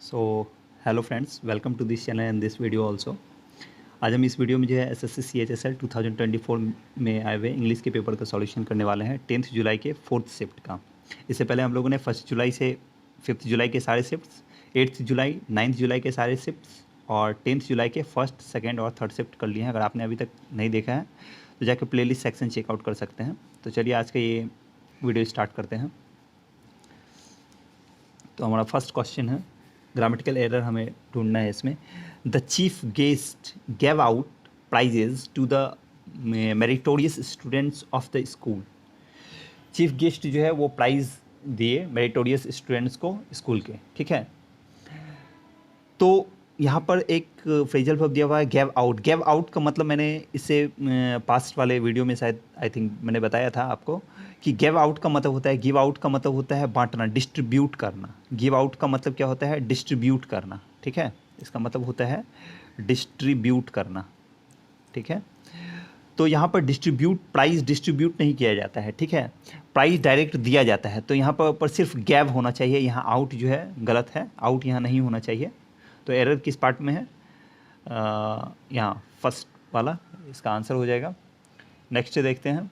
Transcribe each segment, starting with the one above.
So hello friends, welcome to this channel and this video also. आज हम इस video में जो है एसएससी सीएचएसएल 2024 में आए हुए इंग्लिश के पेपर का सॉल्यूशन करने वाले हैं 10th जुलाई के 4th शिफ्ट का। इससे पहले हम लोगों ने 1 जुलाई से 5 जुलाई के सारे शिफ्ट्स, 8 जुलाई 9 जुलाई के सारे शिफ्ट्स और 10th जुलाई के 1st, 2nd और 3rd शिफ्ट कर लिए हैं। अगर आपने अभी तक नहीं देखा है तो जाकर प्लेलिस्ट सेक्शन चेकआउट कर सकते हैं। तो चलिए आज का ये वीडियो स्टार्ट करते हैं। तो हमारा फर्स्ट क्वेश्चन है, ग्रामेटिकल एरर हमें ढूंढना है इसमें। The chief guest gave out prizes to the meritorious students of the school. Chief guest जो है वो प्राइज़ दिए मेरिटोरियस स्टूडेंट्स को स्कूल के, ठीक है। तो यहाँ पर एक फ्रेजल वर्ब दिया हुआ है गेव आउट। गेव आउट का मतलब मैंने इससे पास्ट वाले वीडियो में शायद आई थिंक मैंने बताया था आपको कि गिव आउट का मतलब होता है, गिव आउट का मतलब होता है बांटना, डिस्ट्रीब्यूट करना। गिव आउट का मतलब क्या होता है? डिस्ट्रीब्यूट करना, ठीक है। इसका मतलब होता है डिस्ट्रीब्यूट करना, ठीक है। तो यहाँ पर डिस्ट्रीब्यूट, प्राइस डिस्ट्रीब्यूट नहीं किया जाता है, ठीक है। प्राइस डायरेक्ट दिया जाता है। तो यहाँ पर सिर्फ गैव होना चाहिए, यहाँ आउट जो है गलत है, आउट यहाँ नहीं होना चाहिए। तो एरर किस पार्ट में है? यहाँ फर्स्ट वाला इसका आंसर हो जाएगा। नेक्स्ट देखते हैं।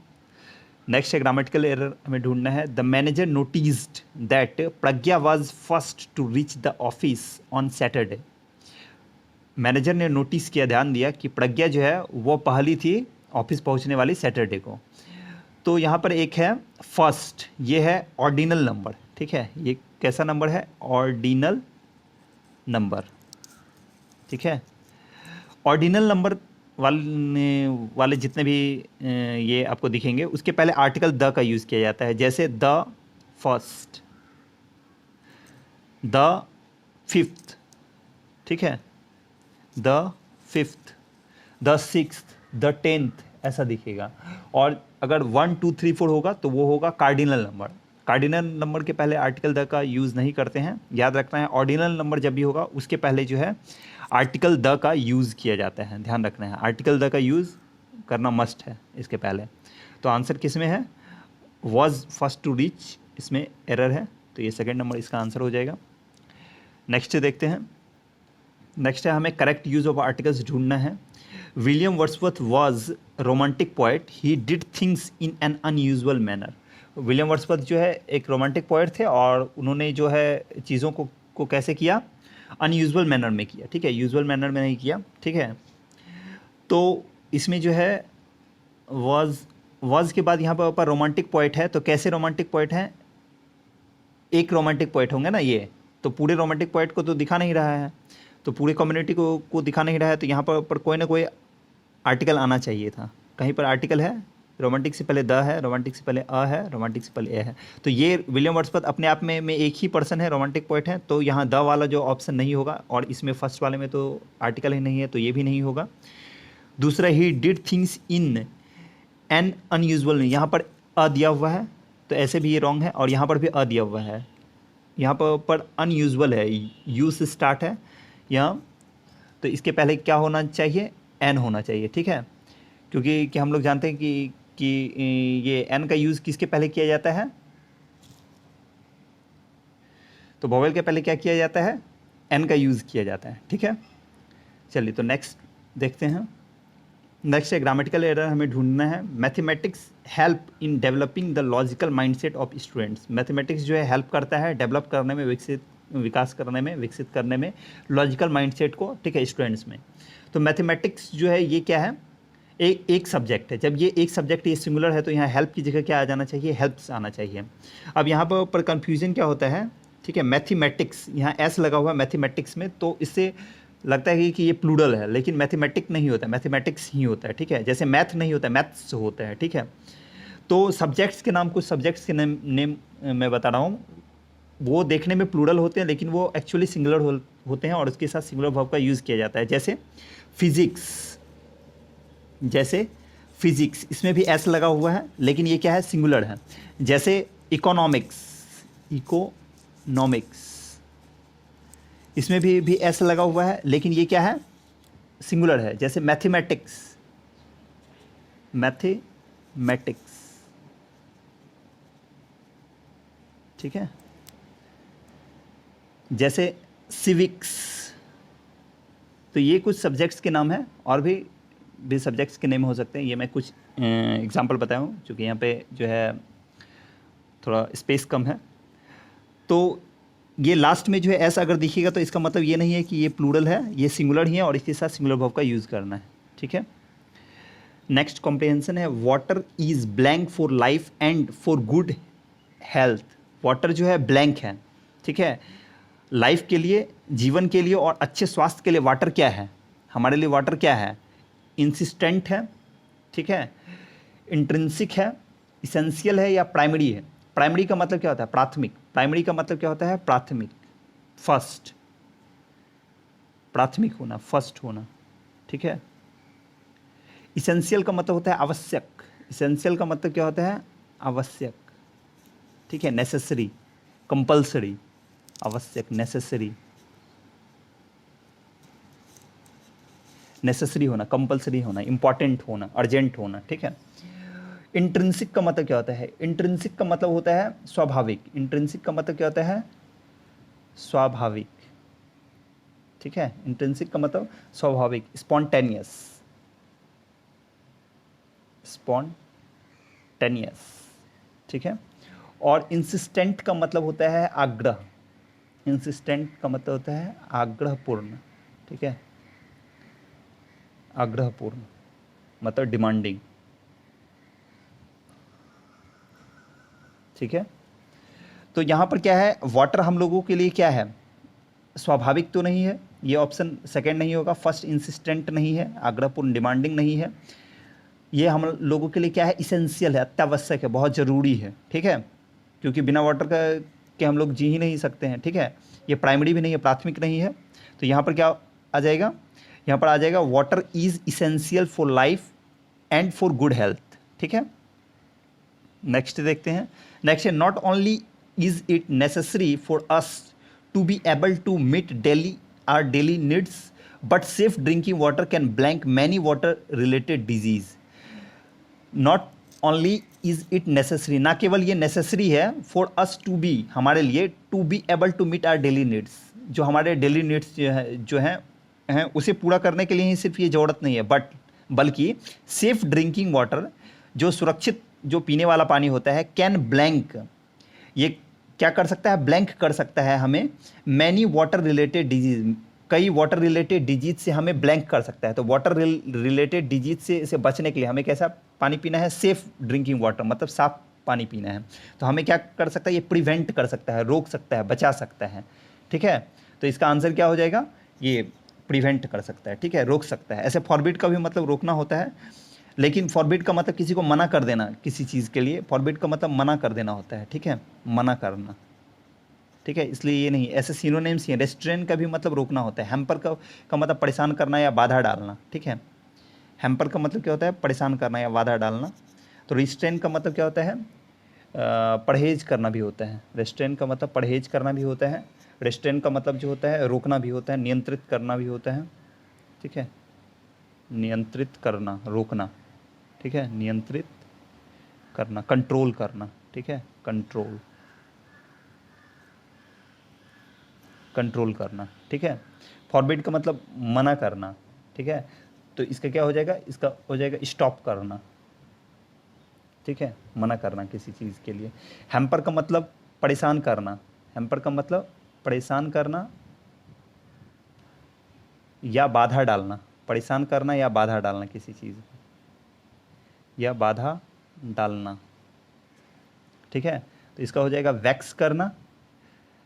नेक्स्ट ग्रामेटिकल एरर हमें ढूंढना है। The manager noticed that Pragya was first to reach the office on Saturday. Manager ने नोटिस किया, ध्यान दिया कि प्रज्ञा जो है वो पहली थी ऑफिस पहुंचने वाली सैटरडे को। तो यहाँ पर एक है फर्स्ट, ये है ऑर्डिनल नंबर, ठीक है। ये कैसा नंबर है? ऑर्डिनल नंबर, ठीक है। ऑर्डिनल नंबर वाले जितने भी ये आपको दिखेंगे उसके पहले आर्टिकल द का यूज़ किया जाता है। जैसे द फर्स्ट, द फिफ्थ, ठीक है, the fifth, the sixth, the 10th, ऐसा दिखेगा। और अगर 1 2 3 4 होगा तो वो होगा कार्डिनल नंबर। कार्डिनल नंबर के पहले आर्टिकल द का यूज़ नहीं करते हैं, याद रखना है। ऑर्डिनल नंबर जब भी होगा उसके पहले जो है आर्टिकल द का यूज़ किया जाता है, ध्यान रखना है। आर्टिकल द का यूज़ करना मस्ट है इसके पहले। तो आंसर किस में है? वॉज फर्स्ट टू रीच, इसमें एरर है, तो ये सेकंड नंबर इसका आंसर हो जाएगा। नेक्स्ट देखते हैं। नेक्स्ट है हमें करेक्ट यूज़ ऑफ आर्टिकल्स ढूंढना है। William Wordsworth was romantic poet, he did things in an unusual manner. William Wordsworth जो है एक रोमांटिक पोएट थे और उन्होंने जो है चीज़ों को कैसे किया? अनयूजुअल मैनर में किया, ठीक है, यूजुअल मैनर में नहीं किया, ठीक है। तो इसमें जो है वॉज के बाद यहाँ पर रोमांटिक पोएट है, तो कैसे रोमांटिक पोएट हैं? एक रोमांटिक पोएट होंगे ना ये, तो पूरे रोमांटिक पोएट को तो दिखा नहीं रहा है, तो पूरे कम्युनिटी को दिखा नहीं रहा है। तो यहाँ पर कोई ना कोई आर्टिकल आना चाहिए था। कहीं पर आर्टिकल है, रोमांटिक से पहले द है, रोमांटिक से पहले अ है, रोमांटिक से पहले ए है। तो ये विलियम वर्ड्सवर्थ अपने आप में एक ही पर्सन है, रोमांटिक पोएट है। तो यहाँ द वाला जो ऑप्शन नहीं होगा, और इसमें फर्स्ट वाले में तो आर्टिकल ही नहीं है, तो ये भी नहीं होगा। दूसरा, he did things in an unusual, यहाँ पर अ दिया हुआ है तो ऐसे भी ये रॉन्ग है, और यहाँ पर भी अ दिया हुआ है। यहाँ पर अनयूजुअल है, यू से स्टार्ट है यहाँ, तो इसके पहले क्या होना चाहिए? एन होना चाहिए, ठीक है। क्योंकि कि हम लोग जानते हैं कि ये एन का यूज़ किसके पहले किया जाता है? तो वोवेल के पहले क्या किया जाता है? एन का यूज़ किया जाता है, ठीक है। चलिए तो नेक्स्ट देखते हैं। नेक्स्ट है ग्रामेटिकल एरर हमें ढूंढना है। Mathematics help in developing the logical mindset of students. Mathematics जो है हेल्प करता है डेवलप करने में, विकसित करने में लॉजिकल माइंडसेट को, ठीक है, स्टूडेंट्स में। तो मैथमेटिक्स जो है ये क्या है? एक सब्जेक्ट है। जब ये एक सब्जेक्ट ये सिंगुलर है तो यहाँ हेल्प की जगह क्या आ जाना चाहिए? हेल्प्स आना चाहिए। अब यहाँ पर कन्फ्यूजन क्या होता है, ठीक है, मैथमेटिक्स, यहाँ एस लगा हुआ है मैथमेटिक्स में, तो इससे लगता है कि ये प्लूरल है, लेकिन मैथमेटिक नहीं होता, मैथमेटिक्स ही होता है, ठीक है। जैसे मैथ नहीं होता, मैथ्स होता है, ठीक है। तो सब्जेक्ट्स के नाम, कुछ सब्जेक्ट्स के नेम मैं बता रहा हूँ, वो देखने में प्लूरल होते हैं लेकिन वो एक्चुअली सिंगुलर होते हैं, और उसके साथ सिंगुलर वर्ब का यूज़ किया जाता है। जैसे फिजिक्स, इसमें भी एस लगा हुआ है लेकिन ये क्या है? सिंगुलर है। जैसे इकोनॉमिक्स, इसमें भी एस लगा हुआ है लेकिन ये क्या है? सिंगुलर है। जैसे मैथमेटिक्स, ठीक है। जैसे सिविक्स। तो ये कुछ सब्जेक्ट्स के नाम हैं, और भी सब्जेक्ट्स के नेम हो सकते हैं। ये मैं कुछ एग्जांपल बताया हूँ, क्योंकि यहाँ पे जो है थोड़ा स्पेस कम है। तो ये लास्ट में जो है ऐसा अगर दिखेगा तो इसका मतलब ये नहीं है कि ये प्लूरल है, ये सिंगुलर ही है और इसके साथ सिंगुलर वर्ब का यूज़ करना है। ठीक है। नेक्स्ट कॉम्प्रिहेंशन है water is blank for life and for good health. Water जो है ब्लैंक है, ठीक है, लाइफ के लिए, जीवन के लिए और अच्छे स्वास्थ्य के लिए वाटर क्या है, हमारे लिए वाटर क्या है, इंसिस्टेंट है, ठीक है, इंट्रिंसिक है, इसेंशियल है या प्राइमरी है। प्राइमरी का मतलब क्या होता है, प्राथमिक। प्राइमरी का मतलब क्या होता है, प्राथमिक, फर्स्ट, प्राथमिक होना, फर्स्ट होना, ठीक है। इसेंशियल का मतलब होता है आवश्यक। इसेंशियल का मतलब क्या होता है, आवश्यक, ठीक है, नेसेसरी, कंपल्सरी, आवश्यक, नेसेसरी, नेसेसरी होना, कंपल्सरी होना, इंपॉर्टेंट होना, अर्जेंट होना, ठीक है। इंट्रिंसिक का मतलब क्या होता है, इंट्रिंसिक का मतलब होता है स्वाभाविक। इंट्रिंसिक का मतलब क्या होता है, स्वाभाविक, ठीक है। इंट्रिंसिक का मतलब स्वाभाविक, स्पॉन्टेनियस, स्पॉन्टेनियस, ठीक है। और इंसिस्टेंट का मतलब होता है आग्रह। इंसिस्टेंट का मतलब होता है आग्रहपूर्ण, ठीक है, आग्रहपूर्ण मतलब डिमांडिंग, ठीक है। तो यहाँ पर क्या है, वाटर हम लोगों के लिए क्या है, स्वाभाविक तो नहीं है, ये ऑप्शन सेकंड नहीं होगा। फर्स्ट इंसिस्टेंट नहीं है, आग्रहपूर्ण डिमांडिंग नहीं है। ये हम लोगों के लिए क्या है, इसेंशियल है, अत्यावश्यक है, बहुत ज़रूरी है, ठीक है, क्योंकि बिना वाटर का के हम लोग जी ही नहीं सकते हैं, ठीक है। ये प्राइमरी भी नहीं है, प्राथमिक नहीं है। तो यहाँ पर क्या आ जाएगा, यहाँ पर आ जाएगा water is essential for life and for good health, ठीक है। नेक्स्ट देखते हैं। नेक्स्ट है not only is it necessary for us to be able to meet daily our daily needs but safe drinking water can blank many water related disease. Not only is it necessary, ना केवल ये necessary है for us to be, हमारे लिए, to be able to meet our daily needs, जो हमारे daily needs जो हैं उसे पूरा करने के लिए ही सिर्फ ये ज़रूरत नहीं है, बल्कि सेफ ड्रिंकिंग वाटर, जो सुरक्षित जो पीने वाला पानी होता है, कैन ब्लैंक, ये क्या कर सकता है, ब्लैंक कर सकता है हमें मैनी वाटर रिलेटेड डिजीज, कई वाटर रिलेटेड डिजीज से हमें ब्लैंक कर सकता है। तो वाटर रिलेटेड डिजीज से बचने के लिए हमें कैसा पानी पीना है, सेफ ड्रिंकिंग वाटर, मतलब साफ पानी पीना है। तो हमें क्या कर सकता है, ये प्रिवेंट कर सकता है, रोक सकता है, बचा सकता है, ठीक है। तो इसका आंसर क्या हो जाएगा, ये प्रिवेंट कर सकता है, ठीक है, रोक सकता है। ऐसे फॉरबिड का भी मतलब रोकना होता है, लेकिन फॉरबिड का मतलब किसी को मना कर देना किसी चीज़ के लिए, फॉरबिड का मतलब मना कर देना होता है, ठीक है, मना करना, ठीक है। इसलिए ये नहीं, ऐसे सिनोनिम्स हैं। रेस्ट्रेन का भी मतलब रोकना होता है। हैम्पर का मतलब परेशान करना या बाधा डालना, ठीक है। हैम्पर का मतलब क्या होता है, परेशान करना या बाधा डालना। तो रिस्ट्रेन का मतलब क्या होता है, परहेज करना भी होता है। रेस्ट्रेन का मतलब परहेज करना भी होता है। रेस्ट्रेन का मतलब जो होता है रोकना भी होता है, नियंत्रित करना भी होता है, ठीक है, नियंत्रित करना, रोकना, ठीक है, नियंत्रित करना, कंट्रोल करना, ठीक है, कंट्रोल, कंट्रोल करना, ठीक है। फॉरबिड का मतलब मना करना, ठीक है। तो इसका क्या हो जाएगा, इसका हो जाएगा स्टॉप करना, ठीक है, मना करना किसी चीज़ के लिए। हैम्पर का मतलब परेशान करना, हैम्पर का मतलब परेशान करना या बाधा डालना, परेशान करना या बाधा डालना किसी चीज़ या बाधा डालना, ठीक है। तो इसका हो जाएगा वैक्स करना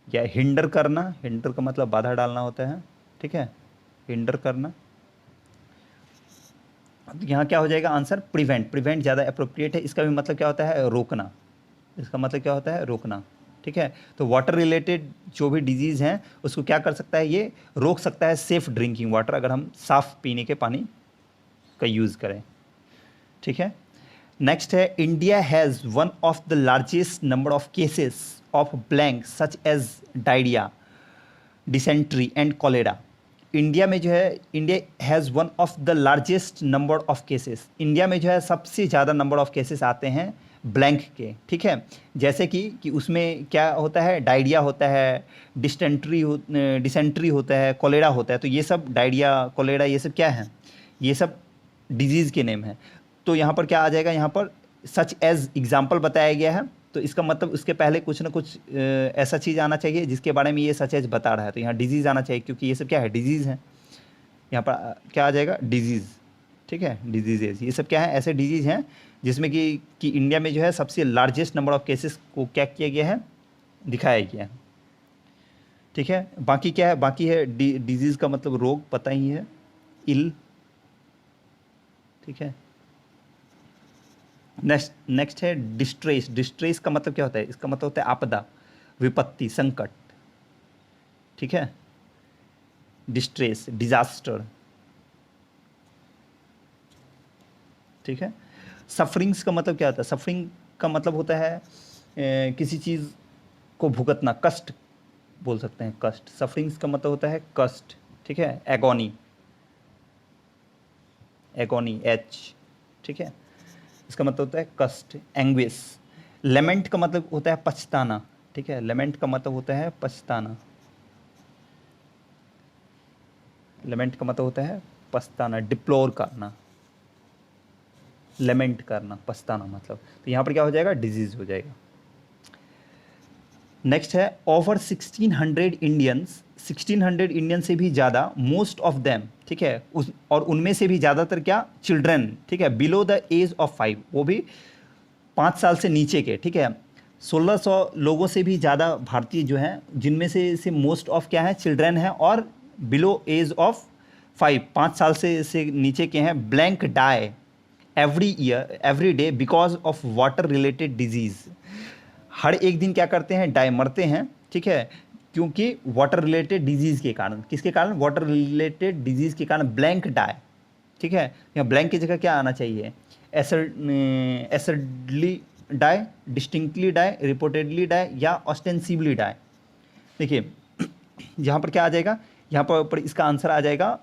या हिंडर करना। हिंडर का मतलब बाधा डालना होता है, ठीक है, हिंडर करना। तो यहाँ क्या हो जाएगा आंसर, प्रिवेंट। प्रिवेंट ज़्यादा अप्रोप्रिएट है। इसका भी मतलब क्या होता है, रोकना। इसका मतलब क्या होता है, रोकना, ठीक है। तो वाटर रिलेटेड जो भी डिजीज़ हैं उसको क्या कर सकता है, ये रोक सकता है, सेफ ड्रिंकिंग वाटर, अगर हम साफ़ पीने के पानी का यूज़ करें, ठीक है। नेक्स्ट है India has one of the largest number of cases of blank such as diarrhoea, dysentery and cholera. India में जो है, India has one of the largest number of cases, India में जो है सबसे ज़्यादा नंबर ऑफ केसेस आते हैं ब्लैंक के, ठीक है। जैसे कि उसमें क्या होता है, डायरिया होता है, डिसेंट्री होता है, कोलेरा होता है। तो ये सब डायरिया, कोलेरा, ये सब क्या है, ये सब डिजीज़ के नेम हैं। तो यहाँ पर क्या आ जाएगा, यहाँ पर सच एज एग्जाम्पल बताया गया है। तो इसका मतलब उसके पहले कुछ ना कुछ ऐसा चीज़ आना चाहिए जिसके बारे में ये सच एज बता रहा है। तो यहाँ डिजीज़ आना चाहिए, क्योंकि ये सब क्या है, डिजीज़ है। यहाँ पर क्या आ जाएगा, डिजीज़, ठीक है, डिजीजेज। ये सब क्या है, ऐसे डिजीज़ हैं जिसमें कि इंडिया में जो है सबसे लार्जेस्ट नंबर ऑफ केसेस को क्या किया गया है, दिखाया गया है, ठीक है। बाकी क्या है, बाकी है डिजीज़ का मतलब रोग, पता ही है, इल, ठीक है। नेक्स्ट है डिस्ट्रेस। डिस्ट्रेस का मतलब क्या होता है, इसका मतलब होता है आपदा, विपत्ति, संकट, ठीक है। डिस्ट्रेस, डिजास्टर, ठीक है। सफरिंग्स का मतलब क्या होता है, सफरिंग का मतलब होता है किसी चीज़ को भुगतना, कष्ट बोल सकते हैं, कष्ट। सफरिंग्स का मतलब होता है कष्ट, ठीक है। एगोनी, एगोनी, एच, ठीक है, इसका मतलब होता है कष्ट, एंग्विश। लेमेंट का मतलब होता है पछताना, ठीक है, लेमेंट का मतलब होता है पछताना, लेमेंट का मतलब होता है पछताना, डिप्लोर करना, लेमेंट करना, पछताना मतलब। तो यहाँ पर क्या हो जाएगा, डिजीज हो जाएगा। नेक्स्ट है ओवर 1600 इंडियंस, 1600 इंडियन से भी ज़्यादा, मोस्ट ऑफ देम, ठीक है, उस और उनमें से भी ज़्यादातर क्या, चिल्ड्रन, ठीक है, बिलो द एज ऑफ 5, वो भी 5 साल से नीचे के, ठीक है। 1600 लोगों से भी ज़्यादा भारतीय जो हैं, जिनमें से मोस्ट ऑफ क्या है, चिल्ड्रन है, और बिलो एज ऑफ 5, 5 साल से नीचे के हैं, blank die every year, every day, because of water related diseases. हर एक दिन क्या करते हैं, डाई, मरते हैं, ठीक है, क्योंकि वाटर रिलेटेड डिजीज़ के कारण। किसके कारण, वाटर रिलेटेड डिजीज़ के कारण ब्लैंक डाई, ठीक है। यहाँ ब्लैंक की जगह क्या आना चाहिए, sadly die, distinctly die, reportedly die, या ऑस्टेंसिबली डाई। देखिए यहाँ पर क्या आ जाएगा, यहाँ पर इसका आंसर आ जाएगा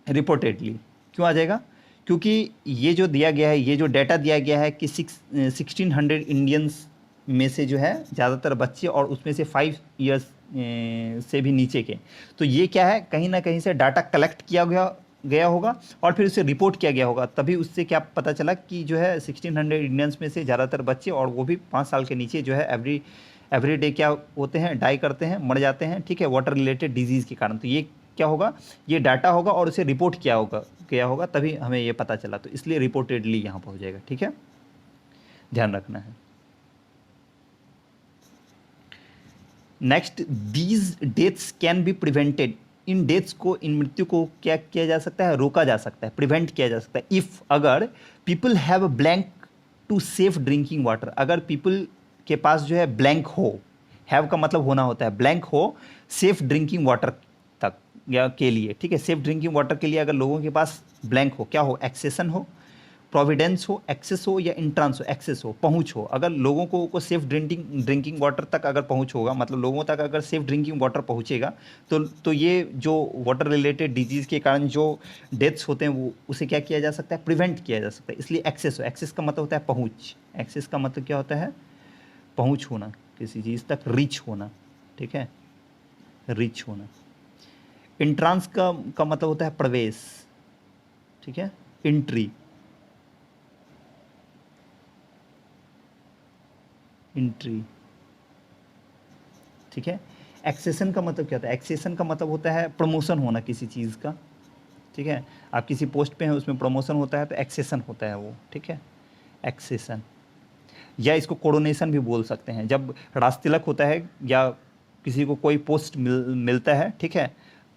रिपोर्टेडली। क्यों आ जाएगा, क्योंकि ये जो दिया गया है, ये जो डाटा दिया गया है कि 1600 इंडियंस में से जो है ज़्यादातर बच्चे, और उसमें से 5 इयर्स से भी नीचे के। तो ये क्या है, कहीं ना कहीं से डाटा कलेक्ट किया गया होगा, और फिर उसे रिपोर्ट किया गया होगा, तभी उससे क्या पता चला कि जो है 1600 इंडियंस में से ज़्यादातर बच्चे, और वो भी 5 साल के नीचे, जो है एवरी डे क्या होते हैं, डाई करते हैं, मर जाते हैं, ठीक है, वाटर रिलेटेड डिजीज़ के कारण। तो ये क्या होगा, ये डाटा होगा और उसे रिपोर्ट किया होगा, तभी हमें ये पता चला। तो इसलिए रिपोर्टेडली यहाँ पर हो जाएगा, ठीक है, ध्यान रखना है। Next, these deaths can be prevented. In deaths को, इन मृत्यु को क्या किया जा सकता है, रोका जा सकता है, प्रिवेंट किया जा सकता है, इफ़, अगर people have blank to safe drinking water. अगर पीपल के पास जो है ब्लैंक हो, हैव का मतलब होना होता है, ब्लैंक हो सेफ ड्रिंकिंग वाटर तक या के लिए, ठीक है, सेफ ड्रिंकिंग वाटर के लिए अगर लोगों के पास ब्लैंक हो, क्या हो, एक्सेसन हो, प्रोविडेंस हो, एक्सेस हो, या इंट्रांस हो, एक्सेस हो, पहुंच हो। अगर लोगों को सेफ ड्रिंकिंग वाटर तक अगर पहुंच होगा, मतलब लोगों तक अगर सेफ ड्रिंकिंग वाटर पहुंचेगा, तो ये जो वाटर रिलेटेड डिजीज़ के कारण जो डेथ्स होते हैं, वो उसे क्या किया जा सकता है, प्रिवेंट किया जा सकता है। इसलिए एक्सेस हो, एक्सेस का मतलब होता है पहुँच, एक्सेस का मतलब क्या होता है, पहुँच होना, किसी चीज़ तक रीच होना, ठीक है, रीच होना। इंट्रांस का मतलब होता है प्रवेश, ठीक है, एंट्री, एंट्री, ठीक है। एक्सेशन का मतलब क्या होता है, एक्सेशन का मतलब होता है प्रमोशन होना किसी चीज़ का, ठीक है। आप किसी पोस्ट पे हैं, उसमें प्रमोशन होता है, तो एक्सेशन होता है वो, ठीक है, एक्सेशन। या इसको कोरोनेशन भी बोल सकते हैं, जब राज तिलक होता है या किसी को कोई पोस्ट मिलता है, ठीक है,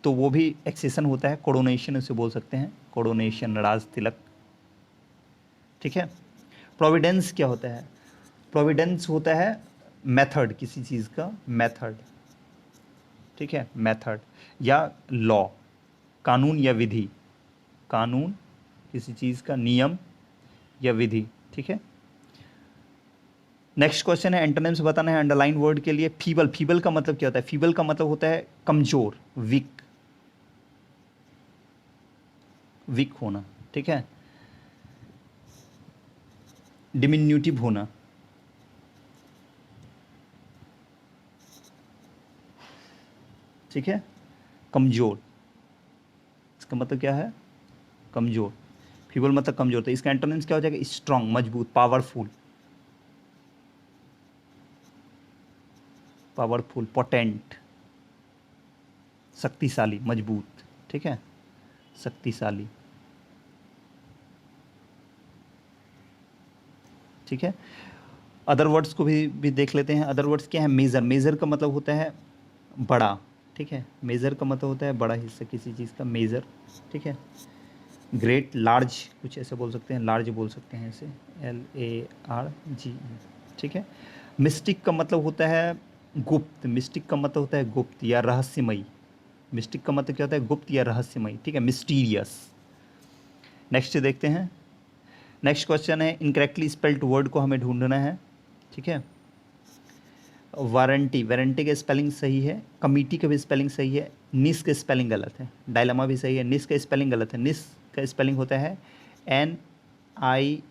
तो वो भी एक्सेशन होता है, कोरोनेशन उसे बोल सकते हैं, कोरोनेशन, राज तिलक, ठीक है। प्रोविडेंस क्या होता है, प्रोविडेंस होता है मेथड, किसी चीज़ का मेथड, ठीक है, मेथड, या लॉ, कानून या विधि, कानून, किसी चीज़ का नियम या विधि, ठीक है। नेक्स्ट क्वेश्चन है, एंटोनिम्स बताना है अंडरलाइन वर्ड के लिए। फीबल, फीबल का मतलब क्या होता है, फीबल का मतलब होता है कमजोर, वीक, वीक होना, ठीक है। डिमिन्यूटिव होना, ठीक है। कमज़ोर, इसका मतलब क्या है, कमज़ोर। फीबल मतलब कमज़ोर, तो इसका एंटोनिम्स क्या हो जाएगा, स्ट्रॉन्ग, मजबूत, पावरफुल, पावरफुल, पोटेंट, शक्तिशाली, मजबूत, ठीक है, शक्तिशाली, ठीक है। अदर वर्ड्स को भी देख लेते हैं। अदर वर्ड्स क्या है, मेज़र, मेज़र का मतलब होता है बड़ा, ठीक है, मेज़र का मतलब होता है बड़ा हिस्सा किसी चीज़ का, मेज़र, ठीक है। ग्रेट, लार्ज, कुछ ऐसे बोल सकते हैं, लार्ज बोल सकते हैं इसे, LARGE, ठीक है। मिस्टिक का मतलब होता है गुप्त, मिस्टिक का मतलब होता है गुप्त या रहस्यमयी, मिस्टिक का मतलब क्या होता है, गुप्त या रहस्यमयी, ठीक है, मिस्टीरियस। नेक्स्ट देखते हैं। नेक्स्ट क्वेश्चन है, इनकरेक्टली स्पेल्ड वर्ड को हमें ढूंढना है, ठीक है। वारंटी, वारंटी का स्पेलिंग सही है, कमिटी का भी स्पेलिंग सही है, निस का स्पेलिंग गलत है, डायलमा भी सही है, निस का स्पेलिंग गलत है। निस का स्पेलिंग होता है NIECE,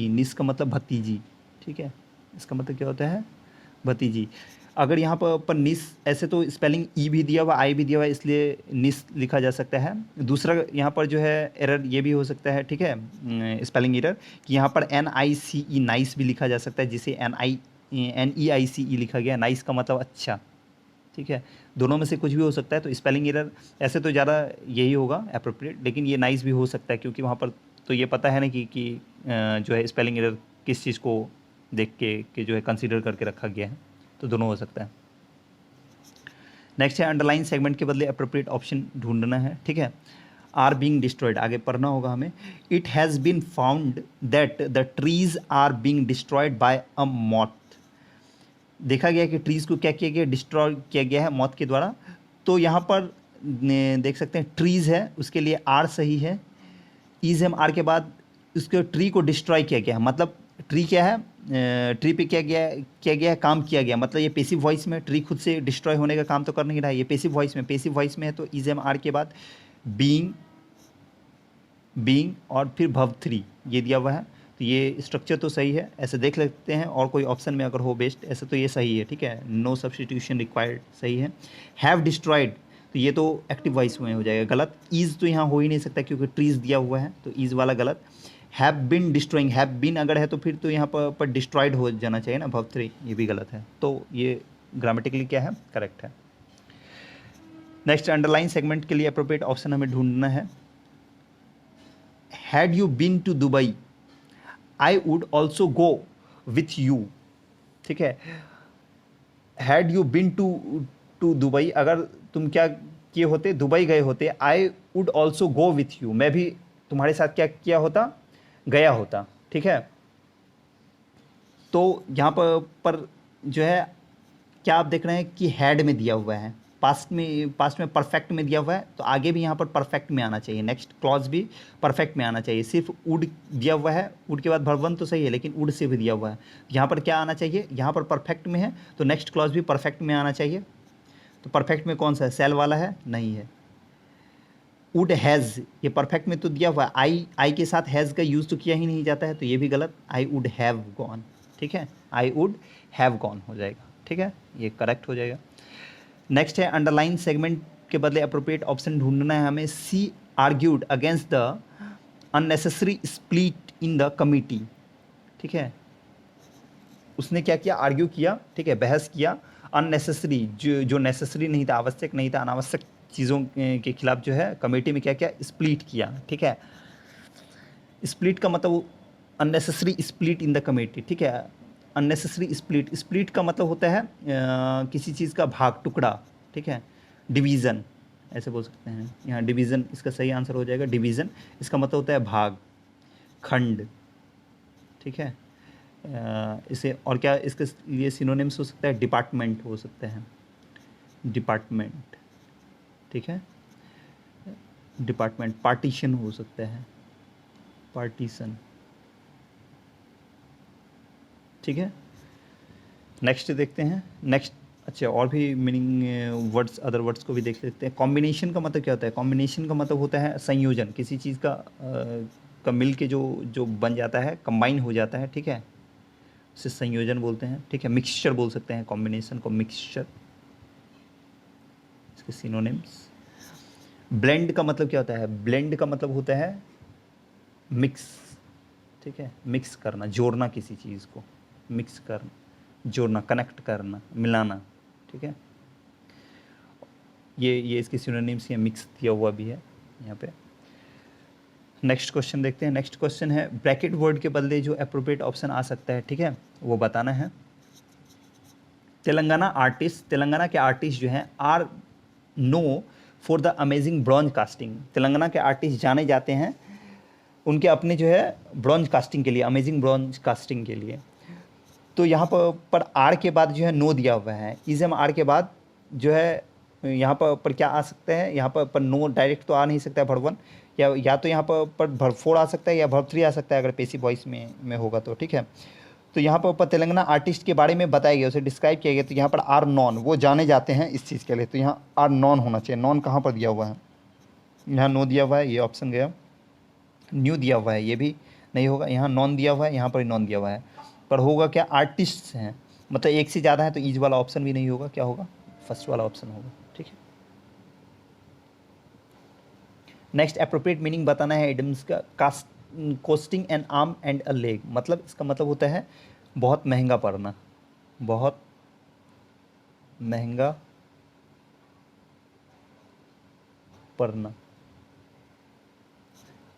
निस का मतलब भतीजी, ठीक है, इसका मतलब क्या होता है, भतीजी। अगर यहाँ पर निस, ऐसे तो स्पेलिंग ई भी दिया हुआ, आई भी दिया हुआ, इसलिए निस लिखा जा सकता है। दूसरा यहाँ पर जो है एरर ये भी हो सकता है, ठीक है, स्पेलिंग एरर, कि यहाँ पर NICE, नाइस भी लिखा जा सकता है, जिसे NEICE लिखा गया, नाइस का मतलब अच्छा, ठीक है। दोनों में से कुछ भी हो सकता है, तो स्पेलिंग एरर ऐसे तो ज़्यादा यही होगा अप्रोप्रिएट, लेकिन ये नाइस भी हो सकता है, क्योंकि वहाँ पर तो ये पता है ना कि जो है स्पेलिंग एरर किस चीज़ को देख के जो है कंसीडर करके रखा गया है, तो दोनों हो सकता है। नेक्स्ट है, अंडरलाइन सेगमेंट के बदले अप्रोप्रिएट ऑप्शन ढूंढना है, ठीक है। आर बीइंग डिस्ट्रॉयड, आगे पढ़ना होगा हमें। It has been found that the trees are being destroyed by a moth, देखा गया कि ट्रीज़ को क्या किया गया, डिस्ट्रॉय किया गया है मौत के द्वारा। तो यहाँ पर देख सकते हैं ट्रीज़ है, उसके लिए आर सही है, ईज एम आर के बाद उसके ट्री को डिस्ट्रॉय किया गया है, मतलब ट्री क्या है, ट्री पे किया गया है, काम किया गया, मतलब ये पेसिव वॉइस में, ट्री खुद से डिस्ट्रॉय होने का काम तो कर नहीं रहा है, ये पेसिव वॉइस में है, तो ईज एम आर के बाद बीइंग, और फिर भव 3 ये दिया हुआ है, तो ये स्ट्रक्चर तो सही है, ऐसे देख लेते हैं, और कोई ऑप्शन में अगर हो बेस्ट, ऐसे तो ये सही है, ठीक है, नो सब्सटीट्यूशन रिक्वायर्ड सही है। हैव डिस्ट्रॉयड, तो ये तो एक्टिव वॉइस में हो जाएगा गलत, ईज तो यहाँ हो ही नहीं सकता क्योंकि ट्रीज दिया हुआ है, तो ईज वाला गलत। Have been destroying, have been अगर है तो फिर तो यहाँ पर डिस्ट्रॉयड हो जाना चाहिए ना, भव 3 ये भी गलत है, तो ये ग्रामेटिकली क्या है, करेक्ट है। नेक्स्ट, अंडरलाइन सेगमेंट के लिए अप्रोप्रिएट ऑप्शन हमें ढूंढना है। Had you been to Dubai, I would also go with you, ठीक है। Had you been to Dubai, अगर तुम क्या किए होते, दुबई गए होते, I would also go with you, मैं भी तुम्हारे साथ क्या किया होता, गया होता, ठीक है। तो यहाँ पर जो है क्या आप देख रहे हैं कि हैड में दिया हुआ है, पास्ट में परफेक्ट में दिया हुआ है, तो आगे भी यहाँ पर परफेक्ट में आना चाहिए, नेक्स्ट क्लॉज भी परफेक्ट में आना चाहिए। सिर्फ वुड दिया हुआ है, वुड के बाद वर्ब 1 तो सही है, लेकिन वुड से भी दिया हुआ है, यहाँ पर क्या आना चाहिए, यहाँ पर परफेक्ट में है, तो नेक्स्ट क्लॉज भी परफेक्ट में आना चाहिए। तो परफेक्ट में कौन सा है, सेल वाला है, नहीं है। वुड हैज़, ये परफेक्ट में तो दिया हुआ है, आई के साथ हैज़ का यूज़ तो किया ही नहीं जाता है, तो ये भी गलत, आई वुड हैव गॉन, ठीक है, आई वुड हैव गॉन हो जाएगा, ठीक है, ये करेक्ट हो जाएगा। नेक्स्ट है, अंडरलाइन सेगमेंट के बदले अप्रोप्रिएट ऑप्शन ढूंढना है हमें। She argued against the unnecessary split in the committee, ठीक है, उसने क्या किया, आर्ग्यू किया, ठीक है, बहस किया, अननेसेसरी, जो नेसेसरी नहीं था, आवश्यक नहीं था, अनावश्यक चीज़ों के खिलाफ जो है कमेटी में क्या किया, स्प्लिट किया, ठीक है। स्प्लिट का मतलब unnecessary split in the committee, ठीक है, अननेसेसरी स्प्लिट, स्प्लिट का मतलब होता है किसी चीज़ का भाग, टुकड़ा, ठीक है, डिवीज़न ऐसे बोल सकते हैं, यहाँ डिवीज़न इसका सही आंसर हो जाएगा, डिवीज़न इसका मतलब होता है भाग, खंड, ठीक है। इसे और क्या इसके लिए सिनोनिम्स हो सकता है, डिपार्टमेंट हो सकता है, डिपार्टमेंट, ठीक है, डिपार्टमेंट, पार्टीशन हो सकता है, पार्टीशन, ठीक है। नेक्स्ट देखते हैं, नेक्स्ट, अच्छा और भी मीनिंग वर्ड्स, अदर वर्ड्स को भी देख लेते हैं। कॉम्बिनेशन का मतलब क्या होता है, कॉम्बिनेशन का मतलब होता है संयोजन, किसी चीज़ का का मिल के जो जो बन जाता है, कंबाइन हो जाता है, ठीक है, उसे संयोजन बोलते हैं, ठीक है। मिक्सचर बोल सकते हैं कॉम्बिनेशन को, मिक्सचर, इसके सिनोनिम्स। ब्लेंड का मतलब क्या होता है? ब्लेंड का मतलब होता है मिक्स, ठीक है, मिक्स करना, जोड़ना किसी चीज़ को, मिक्स करना, जोड़ना, कनेक्ट करना, मिलाना, ठीक है। ये इसके सिनोनिम्स, ये मिक्स दिया हुआ भी है यहाँ पे। नेक्स्ट क्वेश्चन देखते हैं। नेक्स्ट क्वेश्चन है ब्रैकेट वर्ड के बदले जो अप्रोप्रिएट ऑप्शन आ सकता है, ठीक है, वो बताना है। तेलंगाना के आर्टिस्ट जो हैं are known for the amazing bronze casting. Telangana के आर्टिस्ट जाने जाते हैं उनके अपने जो है ब्रॉन्ज कास्टिंग के लिए, अमेजिंग ब्रॉन्ज कास्टिंग के लिए। तो यहाँ पर आर के बाद जो है नो दिया हुआ है, इज़म आर के बाद जो है यहाँ पर क्या आ सकते हैं? यहाँ पर नो डायरेक्ट तो आ नहीं सकता है, भरवन, या तो यहाँ पर भर फोर आ सकता है या भर थ्री आ सकता है, अगर पेसिव वॉइस में होगा तो, ठीक है। तो यहाँ पर तेलंगाना आर्टिस्ट के बारे में बताया गया, उसे डिस्क्राइब किया गया, तो यहाँ पर आर नॉन, वो जाने जाते हैं इस चीज़ के लिए, तो यहाँ आर नॉन होना चाहिए। नॉन कहाँ पर दिया हुआ है? यहाँ नो दिया हुआ है, ये ऑप्शन गया। न्यू दिया हुआ है, ये भी नहीं होगा। यहाँ नॉन दिया हुआ है, यहाँ पर नॉन दिया हुआ है, पर होगा क्या? आर्टिस्ट हैं, मतलब एक से ज़्यादा है, तो ईज वाला ऑप्शन भी नहीं होगा, क्या होगा? फर्स्ट वाला ऑप्शन होगा, ठीक है। नेक्स्ट एप्रोप्रिएट मीनिंग बताना है एडम्स का। Costing N arm and a leg, मतलब इसका मतलब होता है बहुत महंगा पड़ना, बहुत महंगा पड़ना,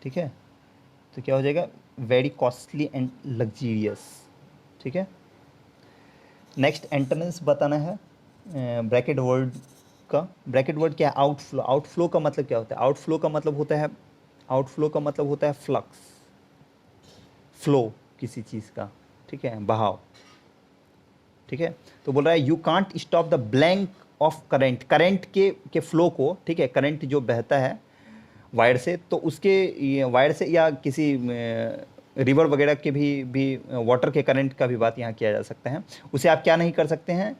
ठीक है। तो क्या हो जाएगा? वेरी कॉस्टली एंड लग्जीरियस, ठीक है। नेक्स्ट एंटोनिम्स बताना है ब्रैकेट वर्ड का। ब्रैकेट वर्ड क्या है? आउटफ्लो। आउटफ्लो का मतलब क्या होता है? आउटफ्लो का मतलब होता है, आउटफ्लो का मतलब होता है फ्लक्स, फ्लो किसी चीज़ का, ठीक है, बहाव, ठीक है। तो बोल रहा है you can't stop the blank of current, current के फ्लो को, ठीक है, करंट जो बहता है वायर से, तो उसके वायर से या किसी रिवर वगैरह के भी वाटर के करंट का भी बात यहाँ किया जा सकता है, उसे आप क्या नहीं कर सकते हैं?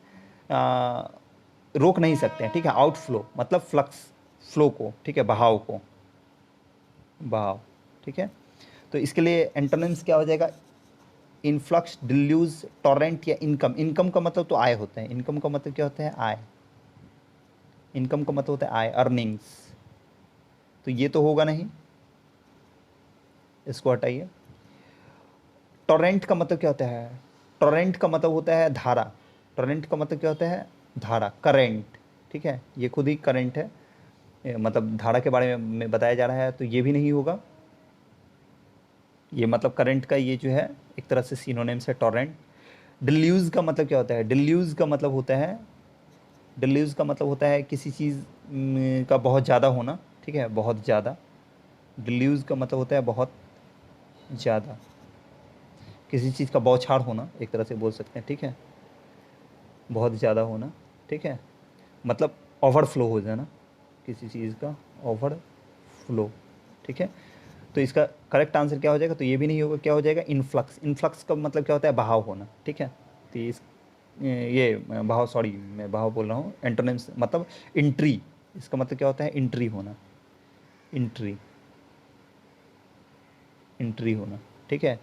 रोक नहीं सकते हैं, ठीक है। आउटफ्लो मतलब फ्लक्स, फ्लो को, ठीक है, बहाव को, बहाव, ठीक है। तो इसके लिए एंटोनिम्स क्या हो जाएगा? इनफ्लक्स, डिल्यूज, टॉरेंट या इनकम। इनकम का मतलब तो आय होता है, इनकम का मतलब क्या होता है? आय। इनकम का मतलब होता है आय, अर्निंग्स, तो ये तो होगा नहीं, इसको हटाइए। टॉरेंट का मतलब क्या होता है? टॉरेंट का मतलब होता है धारा। टॉरेंट का मतलब क्या होता है? धारा, करेंट, ठीक है, ये खुद ही करंट है, मतलब धारा के बारे में बताया जा रहा है, तो ये भी नहीं होगा। ये मतलब करंट का ये जो है एक तरह से सिनोनिम्स है टॉरेंट। डिल्यूज का मतलब क्या होता है? डिल्यूज का मतलब होता है, डिल्यूज का मतलब होता है किसी चीज़ का बहुत ज़्यादा होना, ठीक है, बहुत ज़्यादा। डिल्यूज का मतलब होता है बहुत ज़्यादा, किसी चीज़ का बौछार होना, एक तरह से बोल सकते हैं, ठीक है, बहुत ज़्यादा होना, ठीक है, मतलब ओवरफ्लो हो जाना किसी चीज़ का, ओवरफ्लो, ठीक है। तो इसका करेक्ट आंसर क्या हो जाएगा? तो ये भी नहीं होगा, क्या हो जाएगा? इनफ्लक्स। इनफ्लक्स का मतलब क्या होता है? बहाव होना, ठीक है। तो ये बहाव, सॉरी मैं बहाव बोल रहा हूँ, एंटोनिम्स मतलब इंट्री, इसका मतलब क्या होता है? इंट्री होना, इंट्री, इंट्री होना, ठीक है।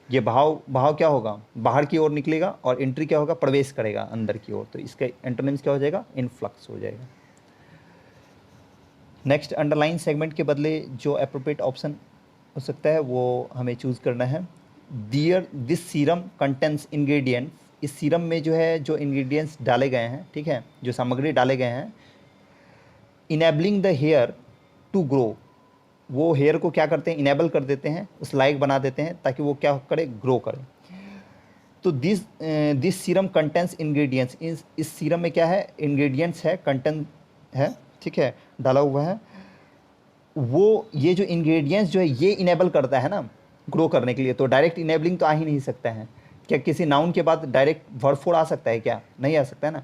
ये बहाव, बहाव क्या होगा? बाहर की ओर निकलेगा, और एंट्री क्या होगा? प्रवेश करेगा अंदर की ओर, तो इसका एंटोनिम्स क्या हो जाएगा? इनफ्लक्स हो जाएगा। नेक्स्ट, अंडरलाइन सेगमेंट के बदले जो अप्रोप्रिएट ऑप्शन हो सकता है वो हमें चूज़ करना है। दियर दिस सीरम कंटेंट्स इंग्रेडिएंट्स, इस सीरम में जो है जो इंग्रेडिएंट्स डाले गए हैं, ठीक है, जो सामग्री डाले गए हैं, enabling the hair to grow, वो हेयर को क्या करते हैं? इनेबल कर देते हैं, उस लायक बना देते हैं ताकि वो क्या करे? ग्रो करे। तो दिस सीरम कंटेंट्स इंग्रेडिएंट्स, इस सीरम में क्या है? इंग्रेडिएंट्स है, कंटेंट है, ठीक है, डाला हुआ है। वो ये जो इंग्रेडिएंट्स जो है ये इनेबल करता है ना ग्रो करने के लिए, तो डायरेक्ट इनेबलिंग तो आ ही नहीं सकता है। क्या किसी नाउन के बाद डायरेक्ट वर्ब फोर आ सकता है? क्या नहीं आ सकता है ना।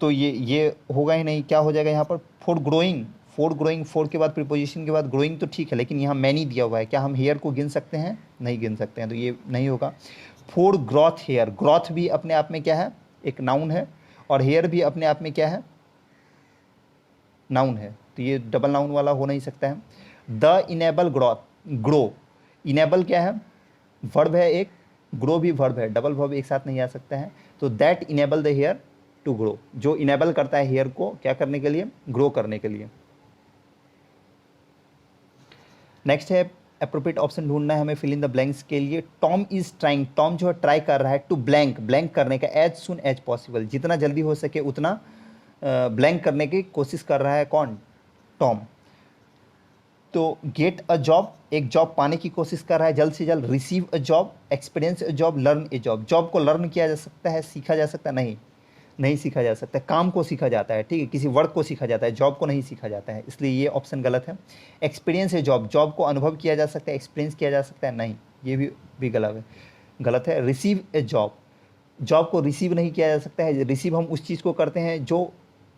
तो ये होगा ही नहीं। क्या हो जाएगा यहाँ पर? For growing, for growing, for के बाद प्रीपोजिशन के बाद ग्रोइंग तो ठीक है, लेकिन यहाँ मैनी दिया हुआ है, क्या हम हेयर को गिन सकते हैं? नहीं गिन सकते हैं, तो ये नहीं होगा। फॉर ग्रोथ हेयर, ग्रोथ भी अपने आप में क्या है? एक नाउन है, और हेयर भी अपने आप में क्या है? नाउन है, तो ये डबल नाउन वाला हो नहीं सकता है। द इनेबल ग्रो, इनेबल क्या है, वर्ब है एक, ग्रो भी वर्ब है, डबल वर्ब एक साथ नहीं आ सकता है, तो that enable the hair to grow, जो इनेबल करता है हेयर को क्या करने के लिए, ग्रो करने के लिए। नेक्स्ट है अप्रोप्रिएट ऑप्शन ढूंढना है हमें फिल इन द ब्लैंक्स के लिए। टॉम इज ट्राइंग, टॉम जो है ट्राई कर रहा है टू ब्लैंक, ब्लैंक करने का, एज सुन एज पॉसिबल, जितना जल्दी हो सके उतना ब्लैंक करने की कोशिश कर रहा है कौन, टॉम। तो गेट अ जॉब, एक जॉब पाने की कोशिश कर रहा है जल्द से जल्द। Receive a job, experience a job, learn A job, job को लर्न किया जा सकता है, सीखा जा सकता है, नहीं, नहीं सीखा जा सकता, काम को सीखा जाता है, ठीक है, किसी वर्क को सीखा जाता है, जॉब को नहीं सीखा जाता है, इसलिए ये ऑप्शन गलत है। एक्सपीरियंस है जॉब, जॉब को अनुभव किया जा सकता है, एक्सपीरियंस किया जा सकता है, नहीं, ये भी गलत है, गलत है। रिसीव ए जॉब, जॉब को रिसीव नहीं किया जा सकता है, रिसीव हम उस चीज़ को करते हैं जो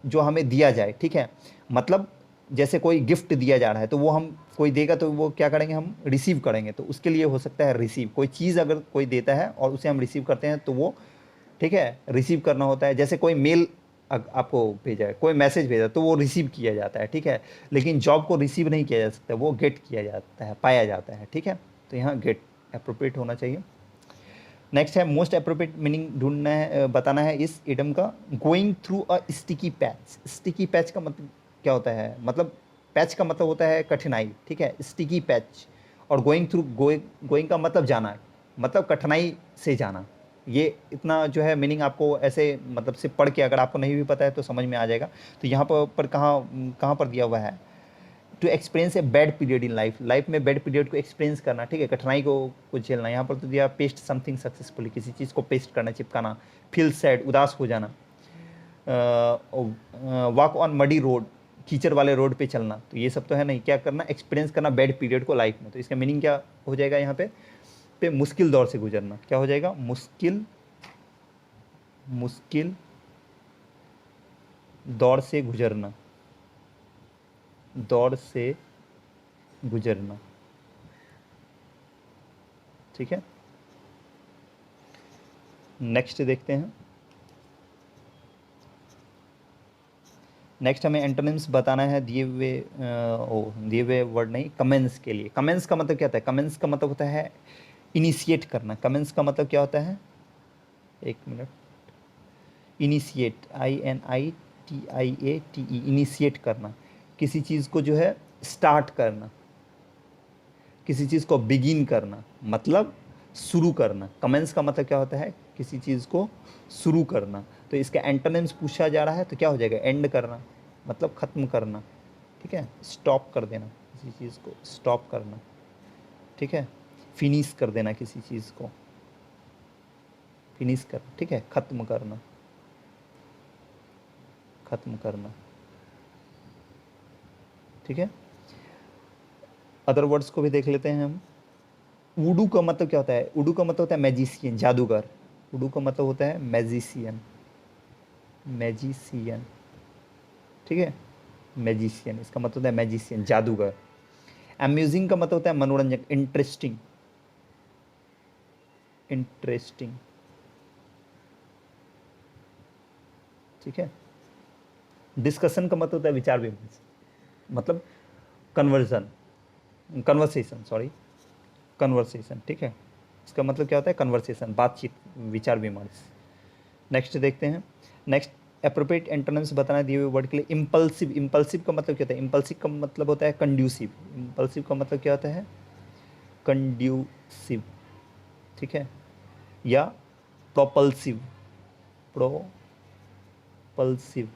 जो हमें दिया जाए, ठीक है, मतलब जैसे कोई गिफ्ट दिया जा रहा है तो वो हम, कोई देगा तो वो क्या करेंगे, हम रिसीव करेंगे, तो उसके लिए हो सकता है रिसीव, कोई चीज़ अगर कोई देता है और उसे हम रिसीव करते हैं तो वो, ठीक है, रिसीव करना होता है। जैसे कोई मेल आपको भेजा है, कोई मैसेज भेजा तो वो रिसीव किया जाता है, ठीक है, लेकिन जॉब को रिसीव नहीं किया जा सकता, वो गेट किया जाता है, पाया जाता है, ठीक है, तो यहाँ गेट अप्रोप्रिएट होना चाहिए। नेक्स्ट है मोस्ट अप्रोप्रिएट मीनिंग ढूंढना है, बताना है इस इडम का। Going through a sticky patch, sticky patch का मतलब क्या होता है, मतलब पैच का मतलब होता है कठिनाई, ठीक है, स्टिकी पैच, और गोइंग थ्रू, गोइंग का मतलब जाना, मतलब कठिनाई से जाना। ये इतना जो है मीनिंग आपको ऐसे मतलब से पढ़ के अगर आपको नहीं भी पता है तो समझ में आ जाएगा। तो यहाँ पर कहाँ कहाँ पर दिया हुआ है, to experience a bad period in life, life में बैड पीरियड को एक्सपीरियंस करना, ठीक है, कठिनाई को झेलना। यहाँ पर तो दिया पेस्ट समथिंग सक्सेसफुली, किसी चीज़ को पेस्ट करना, चिपकाना। फील सैड, उदास हो जाना। वॉक ऑन मडी रोड, कीचड़ वाले रोड पे चलना, तो ये सब तो है नहीं, क्या करना, एक्सपीरियंस करना बैड पीरियड को लाइफ में। तो इसका मीनिंग क्या हो जाएगा यहाँ पे मुश्किल दौर से गुजरना, क्या हो जाएगा, मुश्किल, मुश्किल दौर से गुजरना, दौर से गुजरना, ठीक है। नेक्स्ट देखते हैं। नेक्स्ट हमें एंटोनिम्स बताना है दिए हुए वर्ड नहीं, कमेंस के लिए। कमेंस का मतलब क्या होता है, कमेंस का मतलब होता है इनिशिएट करना। कमेंस का मतलब क्या होता है, एक मिनट, इनिशिएट, INITIATE, इनिशिएट करना, किसी चीज़ को जो है स्टार्ट करना, किसी चीज़ को बिगिन करना, मतलब शुरू करना। कमेंस का मतलब क्या होता है, किसी चीज़ को शुरू करना। तो इसका एंटोनिम्स पूछा जा रहा है तो क्या हो जाएगा, एंड करना, मतलब ख़त्म करना, ठीक है, स्टॉप कर देना, किसी चीज़ को स्टॉप करना, ठीक है, फिनिश कर देना किसी चीज़ को, फिनिश कर, ठीक है, ख़त्म करना, ख़त्म करना, ठीक है। अदर वर्ड्स को भी देख लेते हैं हम। वुडू का मतलब क्या होता है, वुडू का मतलब होता है मैजिशियन, जादूगर। वुडू का मतलब होता है मैजिशियन, मैजिशियन, ठीक है, मैजिशियन, इसका मतलब होता है मैजिशियन, जादूगर। अम्यूजिंग का मतलब होता है मनोरंजक, इंटरेस्टिंग, इंटरेस्टिंग, ठीक है। डिस्कशन का मतलब होता है विचार विमर्श, मतलब कन्वर्जन, कन्वर्सेशन, सॉरी, कन्वर्सेशन, ठीक है, इसका मतलब क्या होता है, कन्वर्सेशन, बातचीत, विचार विमर्श। नेक्स्ट देखते हैं। नेक्स्ट अप्रोप्रिएट एंटोनिम्स बताना दिए हुए वर्ड के लिए। इम्पल्सिव, इम्पल्सिव का मतलब क्या होता है, इम्पल्सिव का मतलब होता है कंड्यूसिव, इम्पल्सिव का मतलब क्या होता है, कंड्यूसिव, ठीक है, या प्रोपल्सिव, प्रोपल्सिव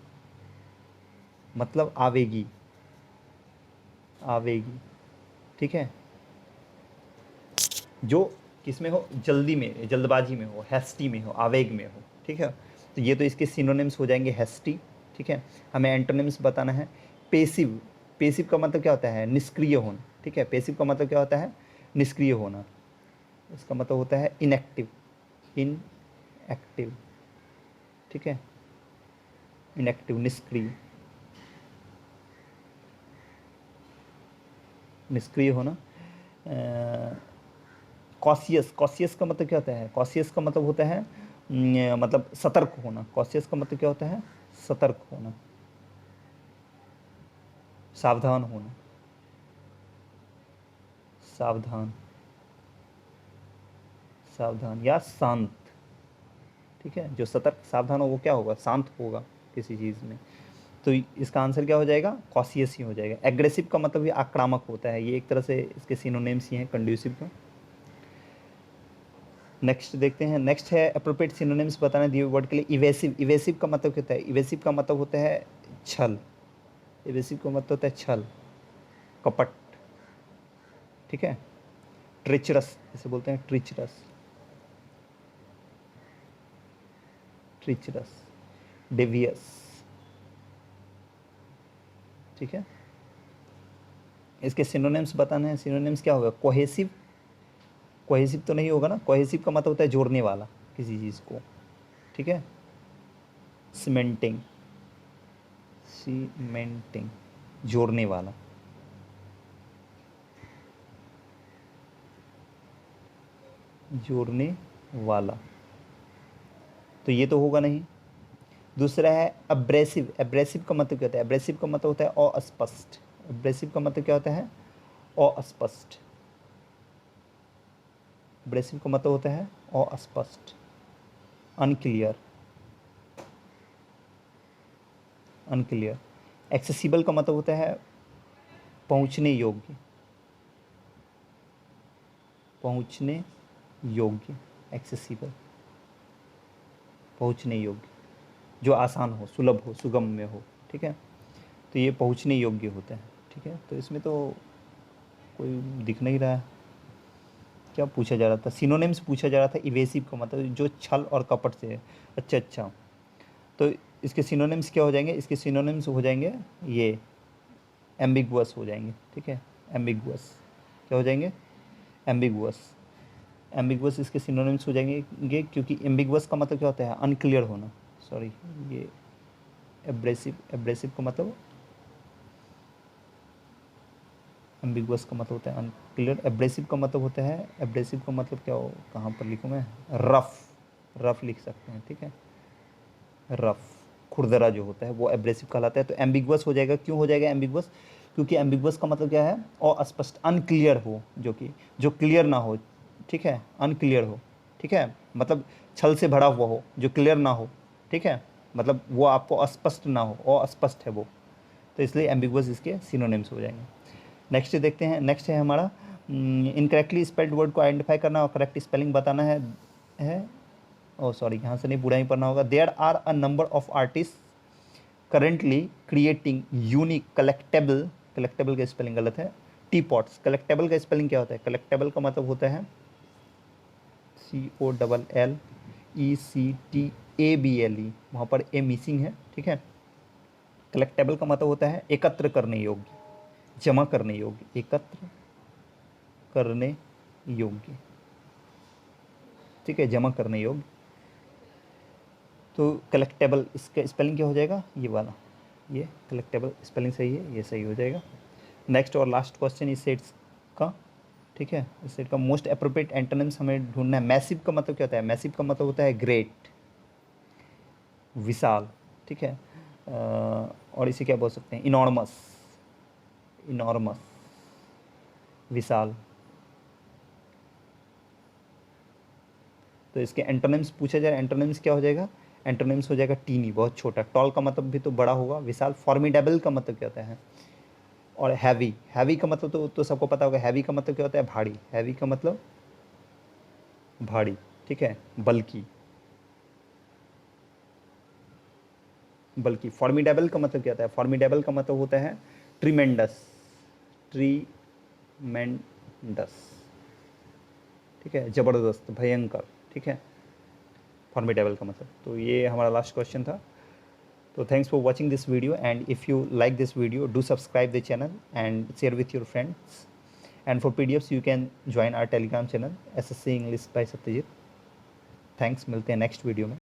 मतलब आवेगी, आवेगी, ठीक है, जो किस में हो, जल्दी में, जल्दबाजी में हो, हैस्टी में हो, आवेग में हो, ठीक है। तो ये तो इसके सिनोनिम्स हो जाएंगे हैस्टी, ठीक है। हमें एंटोनिम्स बताना है। पेसिव, पेसिव का मतलब क्या होता है, निष्क्रिय होना, ठीक है, पेसिव का मतलब क्या होता है, निष्क्रिय होना। इसका मतलब होता है इनएक्टिव, इनएक्टिव, ठीक है, इनएक्टिव, निष्क्रिय, निष्क्रिय होना। कॉशियस, कॉशियस का मतलब क्या होता है, कॉशियस का मतलब होता है मतलब सतर्क होना। कॉशियस का मतलब क्या होता है, सतर्क होना, सावधान होना, सावधान, सावधान या शांत, ठीक है। जो सतर्क सावधान हो वो क्या होगा, शांत होगा किसी चीज़ में। तो इसका आंसर क्या हो जाएगा, कॉशियस ही हो जाएगा। एग्रेसिव का मतलब भी आक्रामक होता है, ये एक तरह से इसके सिनोनिम्स ही हैं कंड्यूसिव का। नेक्स्ट देखते हैं, नेक्स्ट है अप्रोप्रिएट सिनोनिम्स बताना दिए वर्ड के लिए। इवेसिव, इवेसिव का मतलब क्या होता है, इवेसिव का मतलब होता है छल, इवेसिव का मतलब होता है छल, कपट, ठीक है। ट्रिचरस इसे बोलते हैं, ट्रिचरस, ट्रिचरस, डेवियस, ठीक है। इसके सिनोनिम्स बताने हैं, सिनोनिम्स क्या होगा, कोहेसिव, कोहेसिव तो नहीं होगा ना, कोहेसिव का मतलब होता है जोड़ने वाला किसी चीज़ को, ठीक है। सीमेंटिंग, सीमेंटिंग, जोड़ने वाला। जोड़ने वाला, तो ये तो होगा नहीं। दूसरा है अब्रेसिव, एब्रेसिव का मतलब क्या होता है, एब्रेसिव का मतलब होता है अस्पष्ट, एब्रेसिव का मतलब क्या होता है, अस्पष्ट, एब्रेसिव का मतलब होता है अस्पष्ट, अनक्लियर, अनक्लियर। एक्सेसिबल का मतलब होता है पहुंचने योग्य, पहुंचने योग्य, एक्सेसिबल, पहुंचने योग्य, जो आसान हो, सुलभ हो, सुगम्य हो, ठीक है। तो ये पहुंचने योग्य होता है, ठीक है। तो इसमें तो कोई दिख नहीं रहा है, क्या पूछा जा रहा था, सिनोनिम्स पूछा जा रहा था। इवेसिव का मतलब जो छल और कपट से है। अच्छा अच्छा, तो इसके सिनोनिम्स क्या हो जाएंगे, इसके सिनोनिम्स हो जाएंगे ये एम्बिगुअस हो जाएंगे, ठीक है। एम्बिगुअस क्या हो जाएंगे, एम्बिगुअस, एम्बिगुअस इसके सिनोनिम्स हो जाएंगे, क्योंकि एम्बिगुअस का मतलब क्या होता है, अनक्लियर होना, सॉरी ये एब्रेसिव, एब्रेसिव का मतलब, एम्बिगुअस का मतलब होता है अनक्लियर, एब्रेसिव का मतलब होता है, एब्रेसिव का मतलब क्या हो, कहाँ पर लिखूँ मैं, रफ, रफ लिख सकते हैं, ठीक है। रफ, खुरदरा जो होता है वो एब्रेसिव कहलाता है। तो एम्बिगुअस हो जाएगा, क्यों हो जाएगा एम्बिगुअस, क्योंकि एम्बिगुअस का मतलब क्या है, और अस्पष्ट, अनक्लियर हो, जो कि जो क्लियर ना हो, ठीक है, अनक्लियर हो, ठीक है। मतलब छल से भरा हुआ हो, जो क्लियर ना हो, ठीक है, मतलब वो आपको अस्पष्ट ना हो, और अस्पष्ट है वो, तो इसलिए एम्बिगुअस इसके सिनोनिम्स हो जाएंगे। नेक्स्ट देखते हैं, नेक्स्ट है हमारा इनकरेक्टली स्पेल्ड वर्ड को आइडेंटिफाई करना और करेक्ट स्पेलिंग बताना है ओ सॉरी, यहाँ से नहीं, पूरा ही पढ़ना होगा। There are a number of artist currently creating unique collectable, collectable का स्पेलिंग गलत है, टी पॉट्स। कलेक्टेबल का स्पेलिंग क्या होता है, कलेक्टेबल का मतलब होता है COLLECTABLE, वहाँ पर ए मिसिंग है, ठीक है। कलेक्टेबल का मतलब होता है एकत्र करने योग्य, जमा करने योग्य, एकत्र करने योग्य, ठीक है, जमा करने योग्य। तो कलेक्टेबल, इसका स्पेलिंग क्या हो जाएगा, ये वाला, ये कलेक्टेबल स्पेलिंग सही है, ये सही हो जाएगा। नेक्स्ट और लास्ट क्वेश्चन इस सेट्स का, ठीक है, इस सेट का मोस्ट अप्रोप्रिएट एंटोनिम्स हमें ढूंढना है। मैसिव का मतलब क्या होता है, मैसिव का मतलब होता है ग्रेट, विशाल, ठीक है। और इसे क्या बोल सकते हैं, इनॉर्मस, इनॉर्मस, विशाल। तो इसके एंटोनिम्स पूछा जाए, एंटोनिम्स क्या हो जाएगा, एंटोनिम्स हो जाएगा टीनी, बहुत छोटा। टॉल का मतलब भी तो बड़ा होगा, विशाल। फॉर्मिडेबल का मतलब क्या होता है, और हैवी, हैवी का मतलब तो सबको पता होगा, हैवी का मतलब क्या होता है, भारी, हैवी का मतलब भारी, ठीक है, बल्कि, बल्कि। फॉर्मिडेबल का मतलब क्या होता है, फॉर्मिडेबल का मतलब होता है ट्रीमेंडस, ट्रीमेंडस, ठीक है, ज़बरदस्त, भयंकर, ठीक है, फॉर्मिडेबल का मतलब। तो ये हमारा लास्ट क्वेश्चन था। So thanks for watching this video, and if you like this video, do subscribe the channel and share with your friends, and for PDFs you can join our Telegram channel SSC English by Satyajit। Thanks, मिलते हैं next video में।